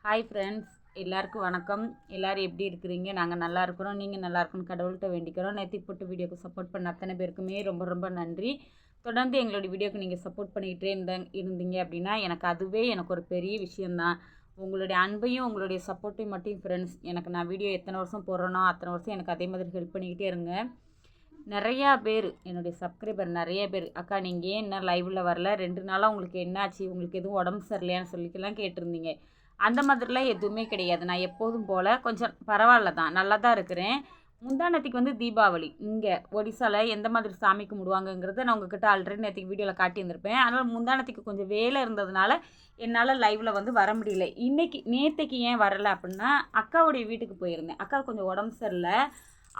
Hi friends, எல்லாருக்கும் வணக்கம். எல்லோரும் எப்படி இருக்கிறீங்க? நாங்கள் நல்லா இருக்கிறோம். நீங்கள் நல்லா இருக்கணும் கடவுள்கிட்ட வேண்டிக்கிறோம். நேற்று போட்டு வீடியோக்கு சப்போர்ட் பண்ண அத்தனை பேருக்குமே ரொம்ப ரொம்ப நன்றி. தொடர்ந்து எங்களுடைய வீடியோக்கு நீங்கள் சப்போர்ட் பண்ணிக்கிட்டே இருந்தீங்க அப்படின்னா எனக்கு ஒரு பெரிய விஷயந்தான். உங்களுடைய அன்பையும் உங்களுடைய சப்போர்ட்டையும் மட்டும் ஃப்ரெண்ட்ஸ், நான் வீடியோ எத்தனை வருஷம் போடுறேனோ அத்தனை வருஷம் எனக்கு அதே மாதிரி ஹெல்ப் பண்ணிக்கிட்டே இருங்க. நிறையா பேர் என்னுடைய சப்ஸ்கிரைபர் நிறைய பேர், அக்கா நீங்கள் ஏன் என்ன லைவில் வரல, 2 நாளாக உங்களுக்கு என்னாச்சு, உங்களுக்கு எதுவும் உடம்பு சரியில்லையான்னு சொல்லிக்கலாம் கேட்டிருந்தீங்க. அந்த மாதிரிலாம் எதுவுமே கிடையாது. நான் எப்போதும் போல் கொஞ்சம் பரவாயில்ல தான், நல்லா தான் இருக்கிறேன். முந்தானத்துக்கு தீபாவளி இங்கே ஒடிசாவில் எந்த மாதிரி சாமி கும்பிடுவாங்கங்கிறத நான் உங்ககிட்ட ஆல்ரெடி நேற்றுக்கு வீடியோவில் காட்டியிருந்திருப்பேன். அதனால் முந்தானத்துக்கு கொஞ்சம் வேலை இருந்ததுனால என்னால் லைவில் வர முடியல. நேற்றுக்கு ஏன் வரலை அப்படின்னா, அக்காவுடைய வீட்டுக்கு போயிருந்தேன். அக்கா கொஞ்சம் உடம்பு சரியில்லை,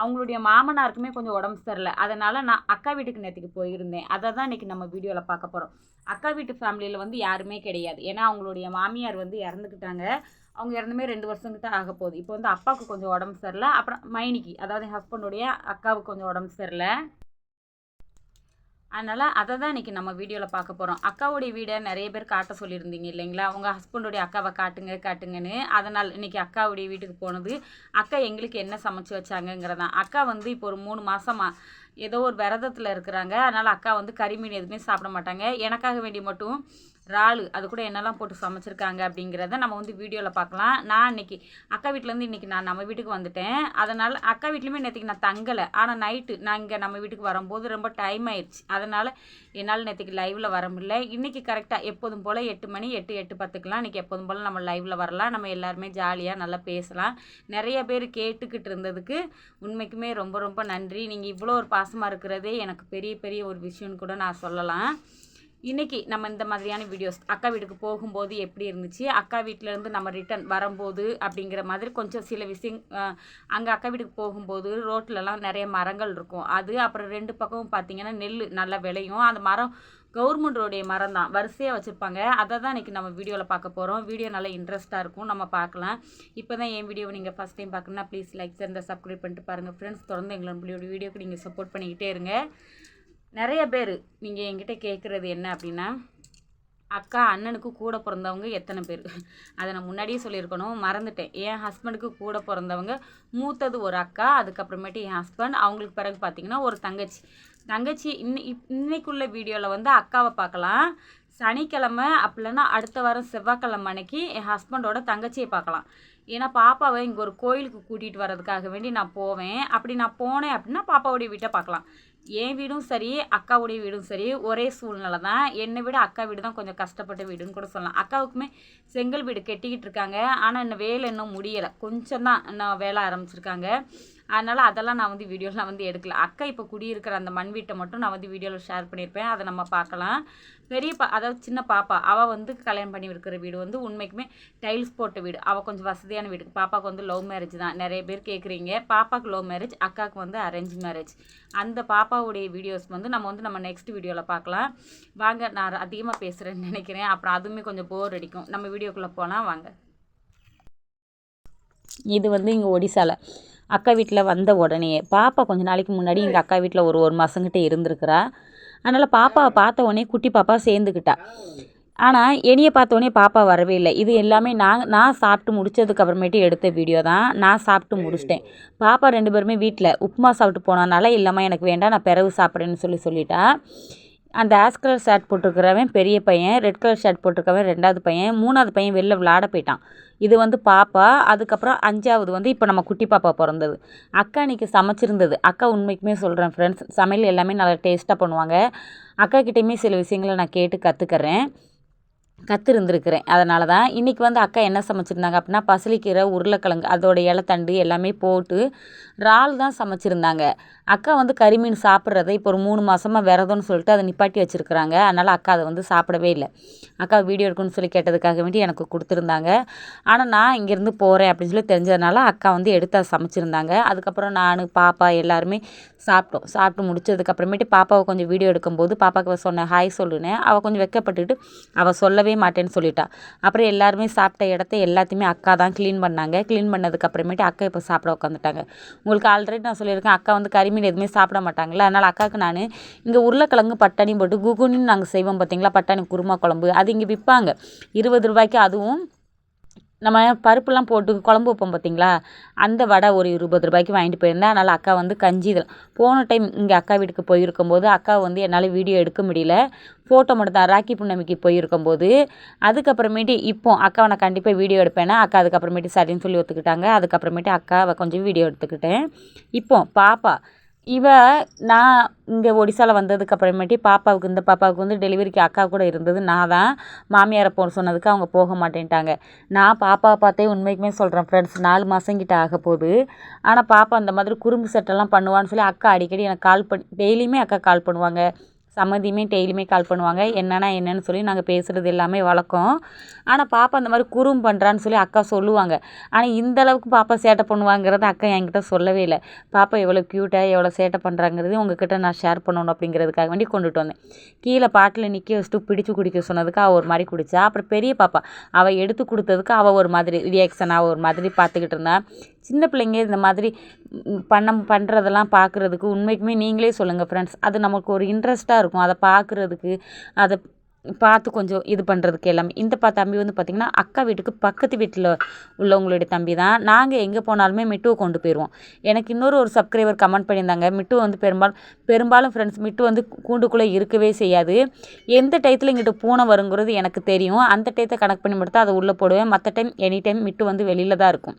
அவங்களுடைய மாமனாருக்குமே கொஞ்சம் உடம்பு சரியில்லை. அதனால் நான் அக்கா வீட்டுக்கு நேற்றுக்கு போயிருந்தேன். அதை தான் இன்றைக்கி நம்ம வீடியோவில் பார்க்க போகிறோம். அக்கா வீட்டு ஃபேமிலியில் யாருமே கிடையாது. ஏன்னா அவங்களுடைய மாமியார் இறந்துக்கிட்டாங்க. அவங்க இறந்துமே 2 வருஷங்கிட்ட ஆக போகுது. இப்போ அப்பாவுக்கு கொஞ்சம் உடம்பு சரியில்லை. அப்புறம் மைனிக்கு, அதாவது என் ஹஸ்பண்டுடைய அக்காவுக்கு கொஞ்சம் உடம்பு சரியில்லை. அதனால் அதை தான் இன்றைக்கி நம்ம வீடியோவில் பார்க்க போகிறோம். அக்காவுடைய வீடை நிறைய பேர் காட்ட சொல்லியிருந்தீங்க இல்லைங்களா? உங்கள் ஹஸ்பண்டுடைய அக்காவை காட்டுங்கன்னு. அதனால் இன்றைக்கி அக்காவுடைய வீட்டுக்கு போனது. அக்கா எங்களுக்கு என்ன சமைச்சு வச்சாங்கங்கிறதான். அக்கா இப்போ ஒரு 3 மாதமாக ஏதோ ஒரு விரதத்தில் இருக்கிறாங்க. அதனால் அக்கா கறிமீன் எதுவுமே சாப்பிட மாட்டாங்க. எனக்காக வேண்டி மட்டும் இறால் அது கூட என்னெல்லாம் போட்டு சமைச்சிருக்காங்க அப்படிங்கிறத நம்ம வீடியோவில் பார்க்கலாம். நான் இன்றைக்கி அக்கா வீட்டிலேருந்து இன்றைக்கி நான் நம்ம வீட்டுக்கு வந்துட்டேன். அதனால் அக்கா வீட்லேயுமே நேற்றுக்கு நான் தங்கலை. ஆனால் நைட்டு நான் இங்கே நம்ம வீட்டுக்கு வரும்போது ரொம்ப டைம் ஆயிடுச்சு. அதனால் என்னால் நேற்றுக்கு லைவில் வர முடியல. இன்றைக்கி கரெக்டாக எப்போதும் போல் 8 மணி 8:10க்கெலாம் இன்றைக்கி எப்போதும் போல் நம்ம லைவில் வரலாம். நம்ம எல்லாருமே ஜாலியாக நல்லா பேசலாம். நிறைய பேர் கேட்டுக்கிட்டு இருந்ததுக்கு உண்மைக்குமே ரொம்ப ரொம்ப நன்றி. நீங்கள் இவ்வளோ ஒரு பாசமாக இருக்கிறதே எனக்கு பெரிய பெரிய ஒரு விஷயம்னு கூட நான் சொல்லலாம். இன்றைக்கி நம்ம இந்த மாதிரியான வீடியோஸ் அக்கா வீட்டுக்கு போகும்போது எப்படி இருந்துச்சு, அக்கா வீட்டிலேருந்து நம்ம ரிட்டன் வரும்போது அப்படிங்கிற மாதிரி கொஞ்சம் சில விஷயம். அங்கே அக்கா வீட்டுக்கு போகும்போது ரோட்லலாம் நிறைய மரங்கள் இருக்கும். அது அப்புறம் 2 பக்கமும் பார்த்திங்கன்னா நெல் நல்லா விளையும். அந்த மரம் கவர்மெண்டோடைய மரம் தான், வரிசையாக வச்சுருப்பாங்க. அதை தான் இன்றைக்கி நம்ம வீடியோவில் பார்க்க போகிறோம். வீடியோ நல்லா இன்ட்ரெஸ்ட்டாக இருக்கும், நம்ம பார்க்கலாம். இப்போ தான் என் வீடியோவை நீங்கள் ஃபஸ்ட் டைம் பார்க்கணுன்னா ப்ளீஸ் லைக் சேர்ந்து சப்ஸ்கிரைப் பண்ணிட்டு பாருங்கள் ஃப்ரெண்ட்ஸ். தொடர்ந்து எங்களோட வீடியோக்கு நீங்கள் சப்போர்ட் பண்ணிக்கிட்டே இருங்க. நிறைய பேர் நீங்கள் என்கிட்ட கேட்குறது என்ன அப்படின்னா, அக்கா அண்ணனுக்கு கூட பிறந்தவங்க எத்தனை பேர்? அதை நான் முன்னாடியே சொல்லியிருக்கணும், மறந்துட்டேன். என் ஹஸ்பண்டுக்கு கூட பிறந்தவங்க மூத்தது ஒரு அக்கா, அதுக்கப்புறமேட்டு என் ஹஸ்பண்ட், அவங்களுக்கு பிறகு பார்த்திங்கன்னா ஒரு தங்கச்சி இன்னைக்குள்ள வீடியோவில் அக்காவை பார்க்கலாம். சனிக்கிழமை அப்படின்னா அடுத்த வாரம் செவ்வாய்க்கிழமை அன்னைக்கு என் ஹஸ்பண்டோட தங்கச்சியை பார்க்கலாம். ஏன்னா பாப்பாவை இங்கே ஒரு கோயிலுக்கு கூட்டிகிட்டு வர்றதுக்காக வேண்டி நான் போவேன். அப்படி நான் போனேன் அப்படின்னா பாப்பாவுடைய வீட்டை பார்க்கலாம். என் வீடும் சரி அக்காவுடைய வீடும் சரி ஒரே சூழ்நிலை தான். என்னை விட அக்கா வீடு தான் கொஞ்சம் கஷ்டப்பட்ட வீடுன்னு கூட சொல்லலாம். அக்காவுக்குமே செங்கல் வீடு கட்டிக்கிட்டு இருக்காங்க. ஆனால் இன்னும் வேலை இன்னும் முடியலை, கொஞ்சம் தான் இன்னும் வேலை ஆரம்பிச்சிருக்காங்க. அதனால் அதெல்லாம் நான் வீடியோலாம் எடுக்கல. அக்கா இப்போ குடியிருக்கிற அந்த மண் வீட்டை மட்டும் நான் வீடியோவில் ஷேர் பண்ணியிருப்பேன், அதை நம்ம பார்க்கலாம். அதாவது சின்ன பாப்பா அவள் கல்யாணம் பண்ணி இருக்கிற வீடு உண்மைக்குமே டைல்ஸ் போட்ட வீடு. அவள் கொஞ்சம் வசதியான வீடு. பாப்பாவுக்கு லவ் மேரேஜ் தான். நிறைய பேர் கேட்குறீங்க. பாப்பாவுக்கு லவ் மேரேஜ், அக்காவுக்கு அரேஞ்ச் மேரேஜ். அந்த பாப்பாவுடைய வீடியோஸ் நம்ம நெக்ஸ்ட் வீடியோவில் பார்க்கலாம். வாங்க, நான் அதிகமாக பேசுகிறேன்னு நினைக்கிறேன், அப்புறம் அதுவுமே கொஞ்சம் போர் அடிக்கும். நம்ம வீடியோக்குள்ளே போனால் வாங்க. இது இங்கே ஒடிசாவில் அக்கா வீட்டில் வந்த உடனே பாப்பா கொஞ்சம் நாளைக்கு முன்னாடி எங்கள் அக்கா வீட்டில் ஒரு மாதங்கிட்ட இருந்திருக்கிறா. அதனால் பாப்பாவை பார்த்த உடனே குட்டி பாப்பா சேர்ந்துக்கிட்டா. ஆனால் என்னையை பார்த்த உடனே பாப்பா வரவே இல்லை. இது எல்லாமே நான் சாப்பிட்டு முடித்ததுக்கப்புறமேட்டு எடுத்த வீடியோ தான். நான் சாப்பிட்டு முடிச்சிட்டேன். பாப்பா 2 பேருமே வீட்டில் உப்புமா சாப்பிட்டு போனதுனால இல்லைம்மா எனக்கு வேண்டாம், நான் பிறகு சாப்பிட்றேன்னு சொல்லிட்டா. அந்த ஆஷ் கலர் ஷர்ட் போட்டிருக்கிறவன் பெரிய பையன், ரெட் கலர் ஷர்ட் போட்டிருக்கவன் 2வது பையன், 3வது பையன் வெளில விளாட போயிட்டான். இது பாப்பா. அதுக்கப்புறம் 5வது இப்போ நம்ம குட்டி பாப்பா பிறந்தது. அக்கா இன்றைக்கி சமைச்சிருந்தது. அக்கா உண்மைக்குமே சொல்கிறேன் ஃப்ரெண்ட்ஸ், சமையல் எல்லாமே நல்லா டேஸ்ட்டாக பண்ணுவாங்க. அக்கா கிட்டேயுமே சில விஷயங்களை நான் கேட்டு கற்றுருந்துருக்கிறேன். அதனால தான் இன்றைக்கி அக்கா என்ன சமைச்சிருந்தாங்க அப்படின்னா, பசலிக்கீரை, உருளைக்கிழங்கு அதோட இலைத்தண்டு எல்லாமே போட்டு இறால் தான் சமைச்சிருந்தாங்க. அக்கா கறிமீன் சாப்பிட்றத இப்போ ஒரு 3 மாதமாக விரதம்னு சொல்லிட்டு அதை நிப்பாட்டி வச்சுருக்குறாங்க. அதனால் அக்கா அதை சாப்பிடவே இல்லை. அக்கா வீடியோ எடுக்கணும்னு சொல்லி கேட்டதுக்காக வேண்டி எனக்கு கொடுத்துருந்தாங்க. ஆனால் நான் இங்கேருந்து போகிறேன் அப்படின்னு சொல்லி தெரிஞ்சதுனால அக்கா எடுத்து அதை சமைச்சிருந்தாங்க. அதுக்கப்புறம் நான் பாப்பா எல்லாருமே சாப்பிட்டோம். சாப்பிட்டு முடிச்சதுக்கப்புறமேட்டு பாப்பாவை கொஞ்சம் வீடியோ எடுக்கும்போது பாப்பாவுக்கு சொன்னேன், ஹாய் சொல்லுனேன். அவள் கொஞ்சம் வெக்கப்பட்டுட்டு அவள் சொல்லவே மாட்டேன்னு சொல்லிட்டா. அப்புறம் எல்லாருமே சாப்பிட்ட இடத்த எல்லாத்தையுமே அக்கா தான் க்ளீன் பண்ணாங்க. க்ளீன் பண்ணதுக்கப்புறமேட்டு அக்கா இப்போ சாப்பிட உட்காந்துட்டாங்க. உங்களுக்கு ஆல்ரெடி நான் சொல்லியிருக்கேன், அக்கா கறிமீன் எதுவுமே சாப்பிட மாட்டாங்களா. அதனால் அக்காவுக்கு நான் இங்கே உருளைக்கிழங்கு பட்டாணி போட்டு குகுனின்னு நாங்கள் செய்வோம் பார்த்தீங்களா, பட்டாணி குருமா குழம்பு, அது இங்கே விற்பாங்க 20 ரூபாய்க்கு. அதுவும் நம்ம பருப்புலாம் போட்டு குழம்பு வைப்போம் பார்த்தீங்களா, அந்த வடை ஒரு ரூ. 20 வாங்கிட்டு போயிருந்தேன். அதனால் அக்கா வந்து கஞ்சி இதில் போன டைம் இங்கே அக்கா வீட்டுக்கு போயிருக்கும்போது அக்கா வந்து என்னால் வீடியோ எடுக்க முடியல, ஃபோட்டோ மட்டும் தான் ராக்கி புண்ணமிக்கு போயிருக்கும்போது. அதுக்கப்புறமேட்டு இப்போ அக்காவை நான் கண்டிப்பாக வீடியோ எடுப்பேன்னா அக்கா அதுக்கப்புறமேட்டு சரின்னு சொல்லி ஒத்துக்கிட்டாங்க. அதுக்கப்புறமேட்டு அக்காவை கொஞ்சம் வீடியோ எடுத்துக்கிட்டேன். இப்போ பாப்பா நான் இங்கே ஒடிசாவில் வந்ததுக்கு அப்புறமேட்டு இந்த பாப்பாவுக்கு வந்து டெலிவரிக்கு அக்கா கூட இருந்தது நான் தான். மாமியாரை போக சொன்னதுக்கு அவங்க போக மாட்டேன்ட்டாங்க. நான் பாப்பாவை பார்த்தே உண்மைக்குமே சொல்கிறேன் ஃப்ரெண்ட்ஸ், 4 மாதம் கிட்ட ஆக போகுது. ஆனால் பாப்பா அந்த மாதிரி குறும்பு செட்டெல்லாம் பண்ணுவான்னு சொல்லி அக்கா அடிக்கடி எனக்கு கால் பண்ணி டெய்லியுமே அக்கா கால் பண்ணுவாங்க. சம்மந்தியுமே டெய்லியுமே கால் பண்ணுவாங்க. என்னன்னு சொல்லி நாங்கள் பேசுகிறது எல்லாமே வழக்கம். ஆனால் பாப்பா அந்த மாதிரி குறும்பு பண்ணுறான்னு சொல்லி அக்கா சொல்லுவாங்க. ஆனால் இந்தளவுக்கு பாப்பா சேட்டை பண்ணுவாங்கிறத அக்கா என்கிட்ட சொல்லவே இல்லை. பாப்பா எவ்வளோ க்யூட்டாக எவ்வளோ சேட்டை பண்ணுறாங்கிறது உங்ககிட்ட நான் ஷேர் பண்ணணும் அப்படிங்கிறதுக்காக வேண்டி கொண்டுட்டு வந்தேன். கீழே பாட்டில் நிற்க வச்சுட்டு பிடிச்சி குடிக்க சொன்னதுக்கு அவள் ஒரு மாதிரி குடித்தா. அப்புறம் பெரிய பாப்பா அவள் எடுத்து கொடுத்ததுக்கு அவள் ஒரு மாதிரி ரியாக்ஷன், அவள் ஒரு மாதிரி பார்த்துக்கிட்டு இருந்தா. சின்ன பிள்ளைங்க இந்த மாதிரி பண்ணுறதெல்லாம் பார்க்குறதுக்கு உண்மைக்குமே நீங்களே சொல்லுங்கள் ஃப்ரெண்ட்ஸ், அது நமக்கு ஒரு இன்ட்ரெஸ்ட்டாக இருக்கும். அதை பார்க்குறதுக்கு, அதை பார்த்து கொஞ்சம் இது பண்ணுறதுக்கு எல்லாமே. இந்த தம்பி வந்து பார்த்திங்கன்னா அக்கா வீட்டுக்கு பக்கத்து வீட்டில் உள்ளவங்களுடைய தம்பி தான். நாங்கள் எங்கே போனாலுமே மிட்டுவை கொண்டு போயிடுவோம். எனக்கு ஒரு சப்ஸ்கிரைபர் கமெண்ட் பண்ணியிருந்தாங்க, மிட்டு வந்து பெரும்பாலும் ஃப்ரெண்ட்ஸ் மிட்டு வந்து கூண்டுக்குள்ளே இருக்கவே செய்யாது. எந்த டயத்தில் இங்கிட்ட பூனை வருங்கிறது எனக்கு தெரியும். அந்த டயத்தை கனெக்ட் பண்ணி மட்டும் அதை உள்ளே போடுவேன். மற்ற டைம் எனி டைம் மிட்டு வந்து வெளியில் தான் இருக்கும்.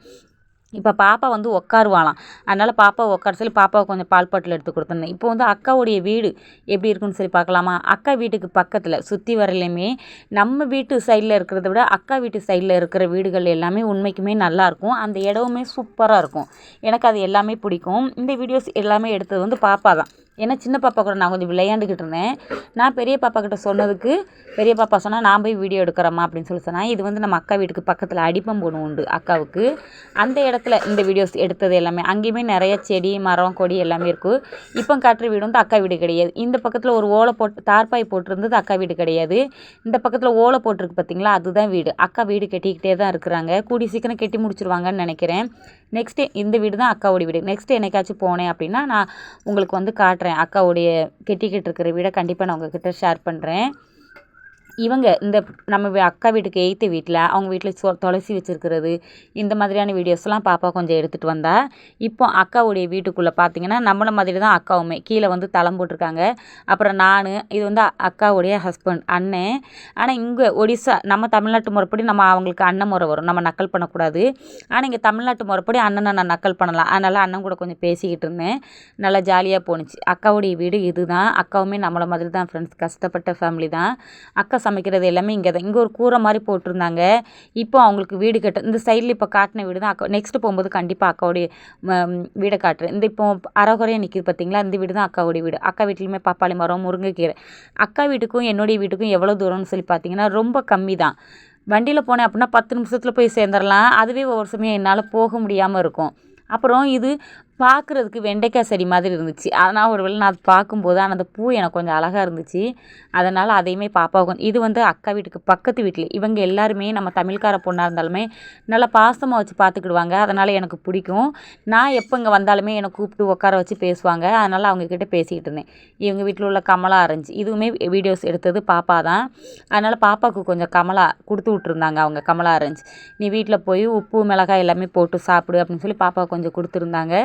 இப்போ பாப்பா வந்து உட்காருவாளாம். அதனால் பாப்பா உட்கார சொல்லி பாப்பாவை கொஞ்சம் பால் பாட்டில் எடுத்து கொடுத்துருந்தேன். இப்போ வந்து அக்காவுடைய வீடு எப்படி இருக்குன்னு சொல்லி பார்க்கலாமா. அக்கா வீட்டுக்கு பக்கத்தில் சுற்றி வரலையுமே நம்ம வீட்டு சைடில் இருக்கிறத விட அக்கா வீட்டு சைடில் இருக்கிற வீடுகள் எல்லாமே உண்மைக்குமே நல்லாயிருக்கும். அந்த இடமுமே சூப்பராக இருக்கும். எனக்கு அது எல்லாமே பிடிக்கும். இந்த வீடியோஸ் எல்லாமே எடுத்தது வந்து பாப்பா தான். ஏன்னா சின்ன பாப்பா கூட நான் கொஞ்சம் விளையாண்டுக்கிட்டு இருந்தேன். நான் பெரிய பாப்பா கிட்ட சொன்னதுக்கு பெரிய பாப்பா சொன்னால் நான் போய் வீடியோ எடுக்கிறேம்மா அப்படின்னு சொல்லி சொன்னேன். இது வந்து நம்ம அக்கா வீட்டுக்கு பக்கத்தில் அடிப்பம்பொண்ணு உண்டு அக்காவுக்கு. அந்த இடத்துல இந்த வீடியோஸ் எடுத்தது எல்லாமே. அங்கேயுமே நிறைய செடி மரம் கொடி எல்லாமே இருக்கும். இப்போ காட்டுற வீடு வந்து அக்கா வீடு கிடையாது. இந்த பக்கத்தில் ஒரு ஓலை போட்டு தார்பாய் போட்டிருந்தது அக்கா வீடு கிடையாது. இந்த பக்கத்தில் ஓலை போட்டிருக்கு பார்த்தீங்களா, அதுதான் வீடு. அக்கா வீடு கட்டிக்கிட்டே தான் இருக்கிறாங்க. கூடி சீக்கிரம் கட்டி முடிச்சிருவாங்கன்னு நினைக்கிறேன். நெக்ஸ்ட்டு இந்த வீடு தான் அக்காவோடைய வீடு. நெக்ஸ்ட்டு என்னைக்காச்சும் போனேன் அப்படின்னா நான் உங்களுக்கு வந்து காட்டுறேன். அக்காவுடைய கெட்டிக்கிட்டு இருக்கிற வீடை கண்டிப்பாக நான் உங்ககிட்ட ஷேர் பண்ணுறேன். இவங்க இந்த நம்ம அக்கா வீட்டுக்கு எய்த்த வீட்டில் அவங்க வீட்டில் துளசி வச்சுருக்கிறது, இந்த மாதிரியான வீடியோஸ்லாம் பாப்பா கொஞ்சம் எடுத்துகிட்டு வந்தா. இப்போ அக்காவுடைய வீட்டுக்குள்ளே பார்த்தீங்கன்னா நம்மளை மாதிரி தான் அக்காவுமே கீழே வந்து தளம் போட்டிருக்காங்க. அப்புறம் நான் இது வந்து அக்காவுடைய ஹஸ்பண்ட் அண்ணன். ஆனால் இங்கே ஒடிசா நம்ம தமிழ்நாட்டு முறைப்படி நம்ம அவங்களுக்கு அண்ணன் முறை வரும், நம்ம நக்கல் பண்ணக்கூடாது. ஆனால் இங்கே தமிழ்நாட்டு முறைப்படி அண்ணனை நான் நக்கல் பண்ணலாம். அதனால் அண்ணன் கூட கொஞ்சம் பேசிக்கிட்டு இருந்தேன். நல்லா ஜாலியாக போணுச்சு. அக்காவுடைய வீடு இது தான். அக்காவுமே நம்மளை மாதிரி தான் ஃப்ரெண்ட்ஸ், கஷ்டப்பட்ட ஃபேமிலி தான். அக்கா சமைக்கிறது எல்லாமே இங்கே தான். இங்கே ஒரு கூரை மாதிரி போட்டிருந்தாங்க. இப்போ அவங்களுக்கு வீடு இந்த சைடில் இப்போ காட்டின வீடு தான் அக்கா. நெக்ஸ்ட்டு போகும்போது கண்டிப்பாக அக்காவுடைய வீடை காட்டுறேன். இந்த இப்போ அரைகுறையாக நிற்கிது பார்த்தீங்களா, இந்த வீடு தான் அக்காவுடைய வீடு. அக்கா வீட்லேயுமே பப்பாளி மரம், முருங்கைக்கீரை. அக்கா வீட்டுக்கும் என்னுடைய வீட்டுக்கும் எவ்வளோ தூரம்னு சொல்லி பார்த்தீங்கன்னா ரொம்ப கம்மி தான். வண்டியில் போனேன் அப்படின்னா 10 நிமிஷத்தில் போய் சேர்ந்துடலாம். அதுவே ஒவ்வொரு சமயம் என்னால் போக முடியாமல் இருக்கும். அப்புறம் இது பார்க்குறதுக்கு வெண்டைக்காய் செடி மாதிரி இருந்துச்சு. அதனால் ஒரு வேளை நான் அது பார்க்கும்போது ஆனால் அந்த பூ எனக்கு கொஞ்சம் அழகாக இருந்துச்சு. அதனால் அதையுமே பாப்பாவுக்கும் இது வந்து அக்கா வீட்டுக்கு பக்கத்து வீட்டில் இவங்க எல்லாருமே நம்ம தமிழ்கார பொண்ணாக இருந்தாலுமே நல்லா பாசமாக வச்சு பார்த்துக்கிடுவாங்க. அதனால் எனக்கு பிடிக்கும். நான் எப்போ இங்கே வந்தாலுமே என்னை கூப்பிட்டு உட்கார வச்சு பேசுவாங்க. அதனால் அவங்கக்கிட்ட பேசிக்கிட்டு இருந்தேன். இவங்க வீட்டில் உள்ள கமலா ஆரஞ்சு இதுவுமே வீடியோஸ் எடுத்தது பாப்பா தான். அதனால் பாப்பாவுக்கு கொஞ்சம் கமலா கொடுத்து விட்ருந்தாங்க. அவங்க கமலா ஆரஞ்சு நீ வீட்டில் போய் உப்பு மிளகாய் எல்லாமே போட்டு சாப்பிடு அப்படின்னு சொல்லி பாப்பா கொஞ்சம் கொடுத்துருந்தாங்க.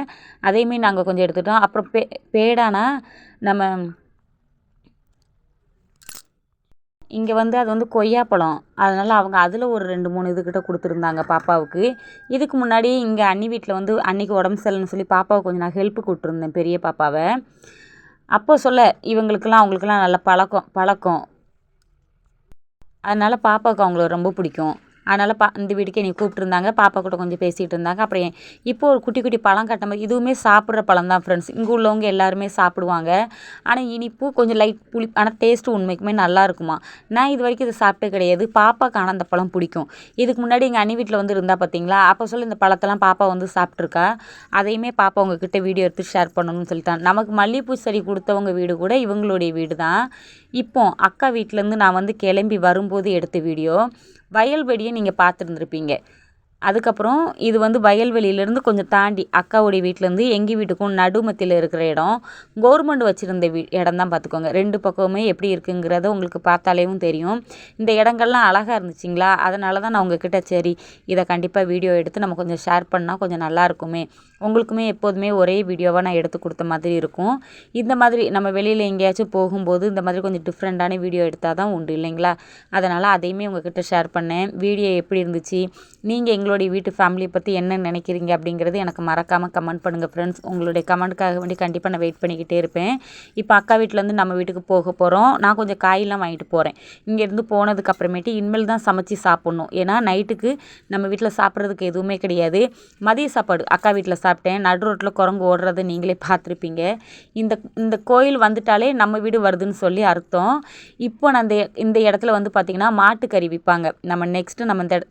அதையுமே நாங்கள் கொஞ்சம் எடுத்துட்டோம். அப்புறம் பேடானா நம்ம இங்கே வந்து அது வந்து கொய்யாப்பழம். அதனால் அவங்க அதில் ஒரு 2-3 இதுக்கிட்ட கொடுத்துருந்தாங்க பாப்பாவுக்கு. இதுக்கு முன்னாடி இங்கே அண்ணி வீட்டில் வந்து அன்னிக்கு உடம்பு சரியில்லைன்னு சொல்லி பாப்பாவை கொஞ்சம் நான் ஹெல்ப்பு கூப்பிட்டுருந்தேன் பெரிய பாப்பாவை. அப்போ சொல்ல அவங்களுக்கெல்லாம் நல்ல பழக்கம். அதனால் பாப்பாவுக்கு அவங்கள ரொம்ப பிடிக்கும். அதனால் இந்த வீட்டுக்கு என்னை கூப்பிட்டுருந்தாங்க. பாப்பா கூட கொஞ்சம் பேசிகிட்டு இருந்தாங்க. அப்புறம் இப்போது ஒரு குட்டி குட்டி பழம் கட்டும்போது இதுவுமே சாப்பிட்ற பழம் தான் ஃப்ரெண்ட்ஸ். இங்கே உள்ளவங்க எல்லாருமே சாப்பிடுவாங்க. ஆனால் இனிப்பு கொஞ்சம் லைட் புளி, ஆனால் டேஸ்ட்டு உண்மைக்குமே நல்லா இருக்குமா. நான் இது வரைக்கும் இதை சாப்பிட்டே கிடையாது. பாப்பாவுக்கு ஆனால் அந்த பழம் பிடிக்கும். இதுக்கு முன்னாடி எங்கள் அண்ணி வீட்டில் வந்து இருந்தால் பார்த்தீங்களா, அப்போ சொல்லி இந்த பழத்தெல்லாம் பாப்பா வந்து சாப்பிட்ருக்கா. அதையுமே பாப்பா உங்ககிட்ட வீடியோ எடுத்து ஷேர் பண்ணணும்னு சொல்லிட்டான். நமக்கு மல்லிகைப்பூ செடி கொடுத்தவங்க வீடு கூட இவங்களுடைய வீடு தான். இப்போ அக்கா வீட்டிலேருந்து நான் வந்து கிளம்பி வரும்போது எடுத்த வீடியோ. வயல்வெளியை நீங்கள் பார்த்துருந்துருப்பீங்க. அதுக்கப்புறம் இது வந்து வயல்வெளியிலேருந்து கொஞ்சம் தாண்டி அக்காவுடைய வீட்டிலேருந்து எங்கள் வீட்டுக்கும் நடுமத்தியில் இருக்கிற இடம் கவர்மெண்ட் வச்சுருந்த இடம் தான் பார்த்துக்கோங்க. 2 பக்கமுமே எப்படி இருக்குங்கிறத உங்களுக்கு பார்த்தாலேவும் தெரியும். இந்த இடங்கள்லாம் அழகாக இருந்துச்சுங்களா, அதனால தான் நான் உங்ககிட்ட சரி இதை கண்டிப்பாக வீடியோ எடுத்து நம்ம கொஞ்சம் ஷேர் பண்ணால் கொஞ்சம் நல்லா இருக்குமே, உங்களுக்குமே எப்போதுமே ஒரே வீடியோவாக நான் எடுத்து கொடுத்த மாதிரி இருக்கும். இந்த மாதிரி நம்ம வெளியில் எங்கேயாச்சும் போகும்போது இந்த மாதிரி கொஞ்சம் டிஃப்ரெண்ட்டான வீடியோ எடுத்தால் தான் உண்டு இல்லைங்களா, அதனால் அதையுமே உங்ககிட்ட ஷேர் பண்ணேன். வீடியோ எப்படி இருந்துச்சு, நீங்கள் எங்களுடைய வீட்டு ஃபேமிலியை பற்றி என்ன நினைக்கிறீங்க அப்படிங்கிறது எனக்கு மறக்காமல் கமெண்ட் பண்ணுங்கள் ஃப்ரெண்ட்ஸ். உங்களுடைய கமெண்ட்டுக்காக வேண்டி கண்டிப்பாக நான் வெயிட் பண்ணிக்கிட்டே இருப்பேன். இப்போ அக்கா வீட்டிலேருந்து நம்ம வீட்டுக்கு போக போகிறோம். நான் கொஞ்சம் காயெல்லாம் வாங்கிட்டு போகிறேன். இங்கேருந்து போனதுக்கு அப்புறமேட்டு இனிமேல் தான் சமைச்சு சாப்பிட்ணும். ஏன்னா நைட்டுக்கு நம்ம வீட்டில் சாப்பிட்றதுக்கு எதுவுமே கிடையாது. மதிய சாப்பாடு அக்கா வீட்டில் சாப்பிட்டேன். நடு ரோட்டில் குரங்கு ஓடுறதை நீங்களே பார்த்துருப்பீங்க. இந்த கோயில் வந்துட்டாலே நம்ம வீடு வருதுன்னு சொல்லி அர்த்தம். இப்போ நான் இந்த இடத்துல வந்து பார்த்திங்கன்னா மாட்டுக்கறி விற்பாங்க. நம்ம நெக்ஸ்ட்டு நம்ம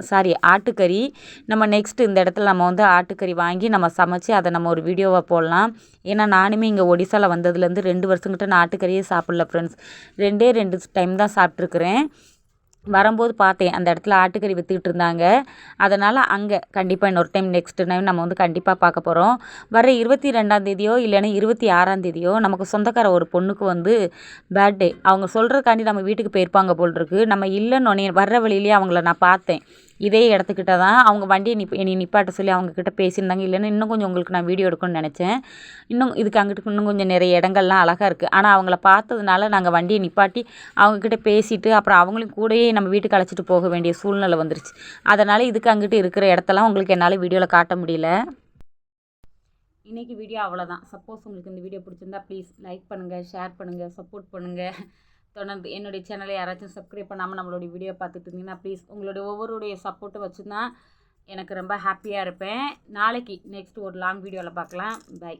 ஆட்டுக்கறி நம்ம நெக்ஸ்ட்டு இந்த இடத்துல நம்ம வந்து ஆட்டுக்கறி வாங்கி நம்ம சமைச்சு அதை நம்ம ஒரு வீடியோவாக போடலாம். ஏன்னா நானுமே இங்கே ஒடிசாவில் வந்ததுலேருந்து 2 வருஷங்கிட்ட நான் ஆட்டுக்கறியே சாப்பிடல ஃப்ரெண்ட்ஸ். 2 டைம் தான் சாப்பிட்ருக்குறேன். வரும்போது பார்த்தேன் அந்த இடத்துல ஆட்டுக்கறி விற்றுக்கிட்டு இருந்தாங்க. அதனால் அங்கே கண்டிப்பாக இன்னொரு டைம் நெக்ஸ்ட் டைம் நம்ம வந்து கண்டிப்பாக பார்க்க போகிறோம். வர 22ஆம் இல்லைன்னா 26ஆம் நமக்கு சொந்தக்கார ஒரு பொண்ணுக்கு வந்து பர்த்டே. அவங்க சொல்கிறதுக்காண்டி நம்ம வீட்டுக்கு போயிருப்பாங்க போல் இருக்கு. நம்ம இல்லைன்னு வர்ற வழியிலேயே அவங்கள நான் பார்த்தேன். இதே இடத்துக்கிட்ட தான் அவங்க வண்டியை என்னை நிப்பாட்ட சொல்லி அவங்கக்கிட்ட பேசியிருந்தாங்க. இல்லைன்னா இன்னும் கொஞ்சம் உங்களுக்கு நான் வீடியோ எடுக்கணும்னு நினச்சேன். இதுக்கு அங்கிட்டு இன்னும் கொஞ்சம் நிறைய இடங்கள்லாம் அழகாக இருக்குது. ஆனால் அவங்கள பார்த்ததுனால நாங்கள் வண்டியை நிப்பாட்டி அவங்கக்கிட்ட பேசிட்டு அப்புறம் அவங்களையும் கூடயே நம்ம வீட்டுக்கு அழைச்சிட்டு போக வேண்டிய சூழ்நிலை வந்துருச்சு. அதனால் இதுக்கு அங்கிட்டு இருக்கிற இடத்தெல்லாம் உங்களுக்கு என்னால் வீடியோவில் காட்ட முடியல. இன்றைக்கி வீடியோ அவ்வளோதான். சப்போஸ் உங்களுக்கு இந்த வீடியோ பிடிச்சிருந்தா ப்ளீஸ் லைக் பண்ணுங்கள், ஷேர் பண்ணுங்கள், சப்போர்ட் பண்ணுங்கள். தொடர்ந்து என்னுடைய சேனலை யாராச்சும் சப்ஸ்கிரைப் பண்ணாமல் நம்மளுடைய வீடியோ பார்த்துட்டு இருந்தீங்கன்னா ப்ளீஸ் உங்களுடைய ஒவ்வொருடைய சப்போர்ட்டை வச்சுருந்தா எனக்கு ரொம்ப ஹாப்பியாக இருப்பேன். நாளைக்கு நெக்ஸ்ட் ஒரு லாங் வீடியோவில் பார்க்கலாம். பை.